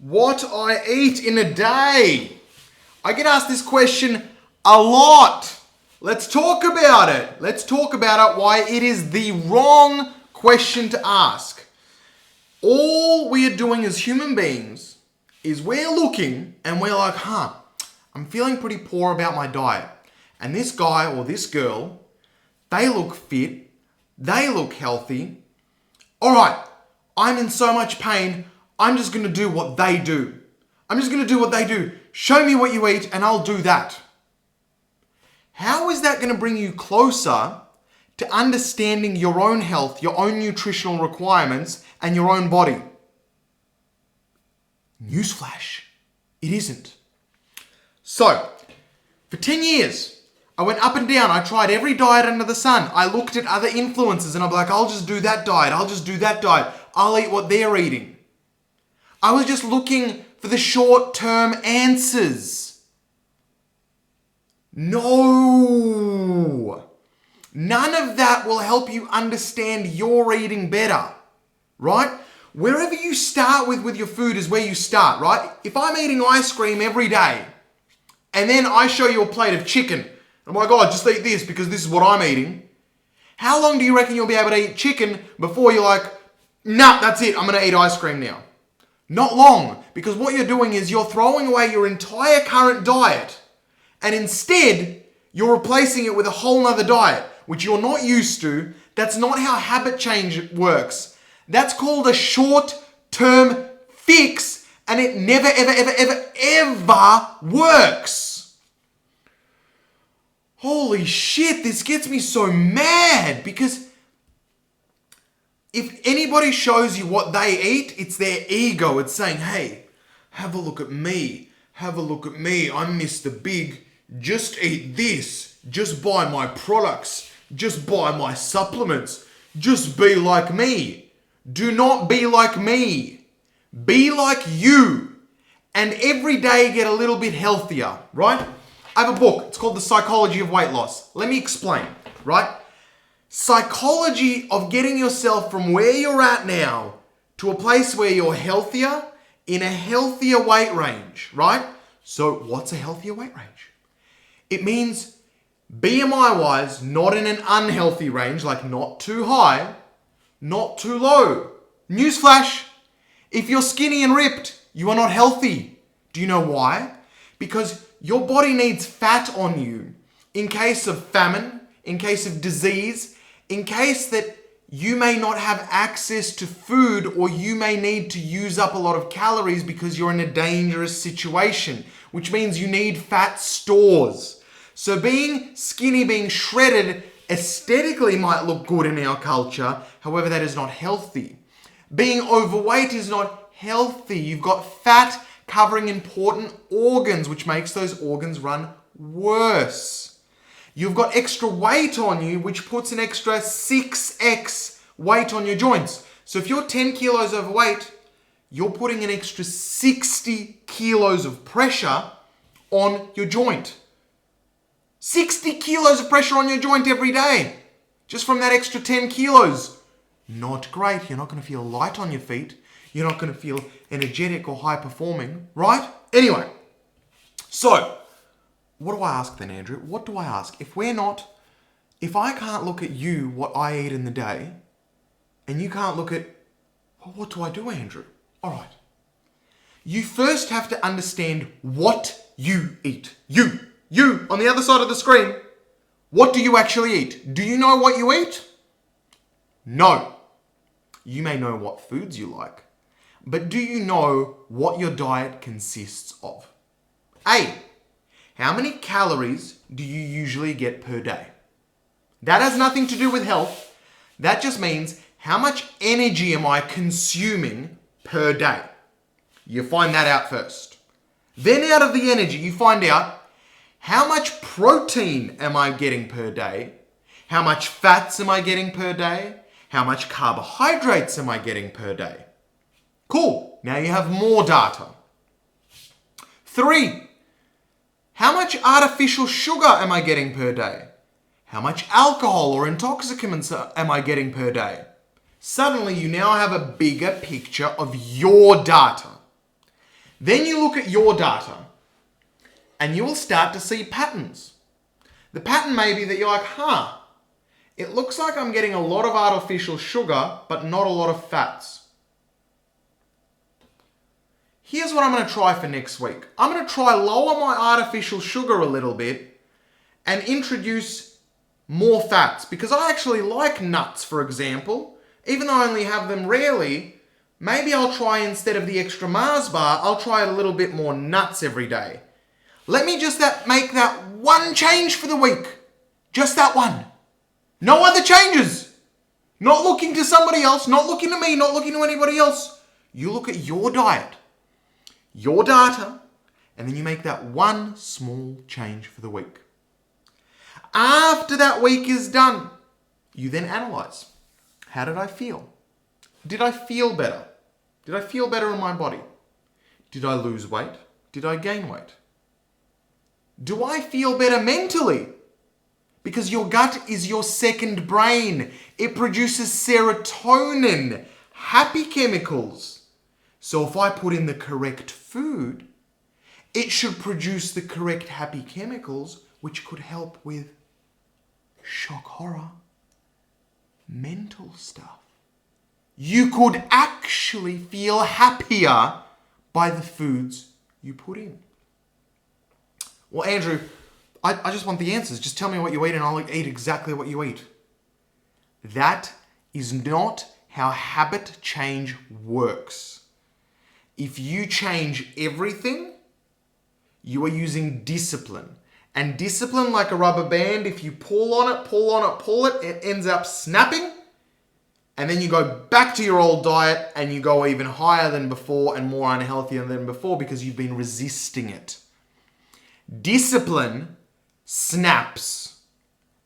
What I eat in a day. I get asked this question a lot. Let's talk about it. Let's talk about it, why it is the wrong question to ask. All we are doing as human beings is we're looking and we're like, I'm feeling pretty poor about my diet. And this guy or this girl, they look fit, they look healthy. All right, I'm in so much pain, I'm just going to do what they do. I'm just going to do what they do. Show me what you eat and I'll do that. How is that going to bring you closer to understanding your own health, your own nutritional requirements, and your own body? Newsflash, it isn't. So, for 10 years, I went up and down. I tried every diet under the sun. I looked at other influencers and I'm like, I'll just do that diet. I'll just do that diet. I'll eat what they're eating. I was just looking for the short-term answers. No. None of that will help you understand your eating better, right? Wherever you start with your food is where you start, right? If I'm eating ice cream every day and then I show you a plate of chicken, I'm like, oh, just eat this because this is what I'm eating. How long do you reckon you'll be able to eat chicken before you're like, nah, that's it, I'm going to eat ice cream now? Not long, because what you're doing is you're throwing away your entire current diet and instead you're replacing it with a whole nother diet, which you're not used to. That's not how habit change works. That's called a short-term fix, and it never, ever works. Holy shit, this gets me so mad, because if anybody shows you what they eat, it's their ego. It's saying, hey, have a look at me. Have a look at me. I'm Mr. Big. Just eat this. Just buy my products. Just buy my supplements. Just be like me. Do not be like me. Be like you. And every day get a little bit healthier, right? I have a book. It's called The Psychology of Weight Loss. Let me explain, right? Psychology of getting yourself from where you're at now to a place where you're healthier in a healthier weight range, right? So what's a healthier weight range? It means BMI-wise, not in an unhealthy range, like not too high, not too low. Newsflash, if you're skinny and ripped, you are not healthy. Do you know why? Because your body needs fat on you in case of famine, in case of disease, in case that you may not have access to food, or you may need to use up a lot of calories because you're in a dangerous situation, which means you need fat stores. So being skinny, being shredded, aesthetically might look good in our culture. However, that is not healthy. Being overweight is not healthy. You've got fat covering important organs, which makes those organs run worse. You've got extra weight on you, which puts an extra 6x weight on your joints. So if you're 10 kilos overweight, you're putting an extra 60 kilos of pressure on your joint. 60 kilos of pressure on your joint every day, just from that extra 10 kilos. Not great. You're not going to feel light on your feet. You're not going to feel energetic or high performing, right? Anyway, so what do I ask then, Andrew? What do I ask? If I can't look at you, what I eat in the day, and you can't look at, well, what do I do, Andrew? All right. You first have to understand what you eat. You on the other side of the screen, what do you actually eat? Do you know what you eat? No. You may know what foods you like, but do you know what your diet consists of? A, how many calories do you usually get per day? That has nothing to do with health. That just means how much energy am I consuming per day? You find that out first. Then out of the energy, you find out how much protein am I getting per day? How much fats am I getting per day? How much carbohydrates am I getting per day? Cool. Now you have more data. 3, how much artificial sugar am I getting per day? How much alcohol or intoxicants am I getting per day? Suddenly you now have a bigger picture of your data. Then you look at your data and you will start to see patterns. The pattern may be that you're like, it looks like I'm getting a lot of artificial sugar, but not a lot of fats. Here's what I'm going to try for next week. I'm going to try lower my artificial sugar a little bit and introduce more fats, because I actually like nuts, for example. Even though I only have them rarely, maybe I'll try, instead of the extra Mars bar, I'll try a little bit more nuts every day. Let me just make that one change for the week. Just that one. No other changes. Not looking to somebody else, not looking to me, not looking to anybody else. You look at your diet, your data, and then you make that one small change for the week. After that week is done, you then analyze. How did I feel? Did I feel better? Did I feel better in my body? Did I lose weight? Did I gain weight? Do I feel better mentally? Because your gut is your second brain. It produces serotonin, happy chemicals. So if I put in the correct food, it should produce the correct happy chemicals, which could help with shock horror, mental stuff. You could actually feel happier by the foods you put in. Well, Andrew, I just want the answers. Just tell me what you eat and I'll eat exactly what you eat. That is not how habit change works. If you change everything, you are using discipline. And discipline, like a rubber band, if you pull on it, it ends up snapping. And then you go back to your old diet and you go even higher than before and more unhealthy than before because you've been resisting it. Discipline snaps.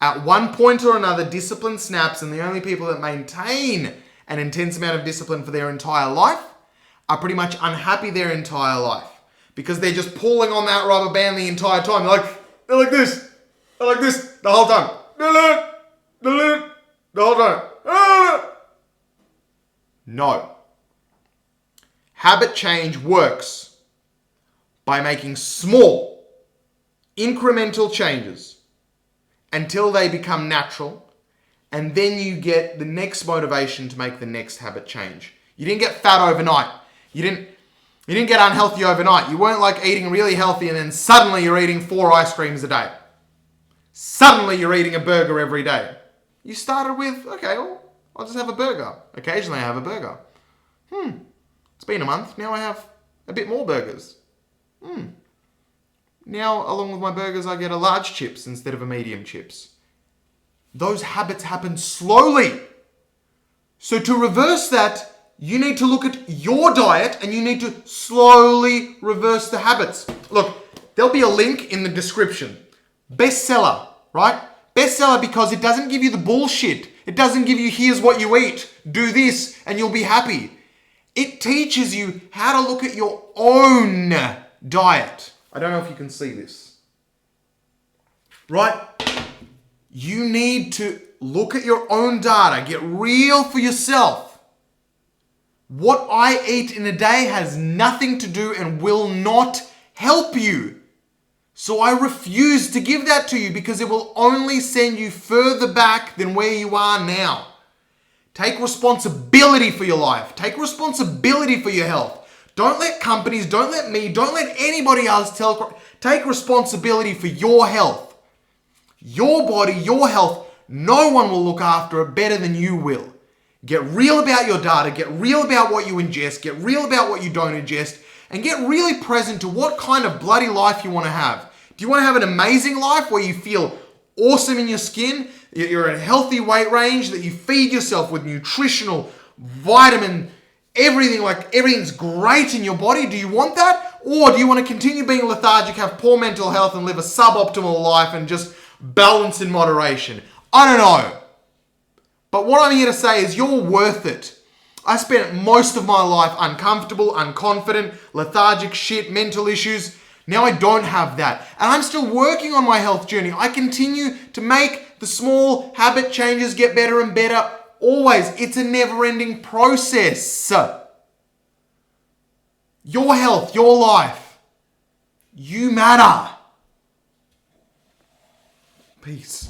At one point or another, discipline snaps, and the only people that maintain an intense amount of discipline for their entire life are pretty much unhappy their entire life because they're just pulling on that rubber band the entire time. They're like this the whole time. The whole time. No. Habit change works by making small, incremental changes until they become natural, and then you get the next motivation to make the next habit change. You didn't get fat overnight. You didn't get unhealthy overnight. You weren't like eating really healthy and then suddenly you're eating 4 ice creams a day. Suddenly you're eating a burger every day. You started with, okay, well, I'll just have a burger. Occasionally I have a burger. It's been a month. Now I have a bit more burgers. Now, along with my burgers, I get a large chips instead of a medium chips. Those habits happen slowly. So to reverse that, you need to look at your diet and you need to slowly reverse the habits. Look, there'll be a link in the description. Bestseller, right? Bestseller because it doesn't give you the bullshit. It doesn't give you, here's what you eat, do this, and you'll be happy. It teaches you how to look at your own diet. I don't know if you can see this. Right? You need to look at your own data. Get real for yourself. What I eat in a day has nothing to do and will not help you. So I refuse to give that to you because it will only send you further back than where you are now. Take responsibility for your life. Take responsibility for your health. Don't let companies, don't let me, don't let anybody else take responsibility for your health. Your body, your health, no one will look after it better than you will. Get real about your data, get real about what you ingest, get real about what you don't ingest, and get really present to what kind of bloody life you want to have. Do you want to have an amazing life where you feel awesome in your skin, you're in a healthy weight range, that you feed yourself with nutritional, vitamin, everything, like everything's great in your body? Do you want that? Or do you want to continue being lethargic, have poor mental health, and live a suboptimal life and just balance in moderation? I don't know. But what I'm here to say is you're worth it. I spent most of my life uncomfortable, unconfident, lethargic, shit, mental issues. Now I don't have that. And I'm still working on my health journey. I continue to make the small habit changes get better and better. Always. It's a never-ending process. Your health, your life. You matter. Peace.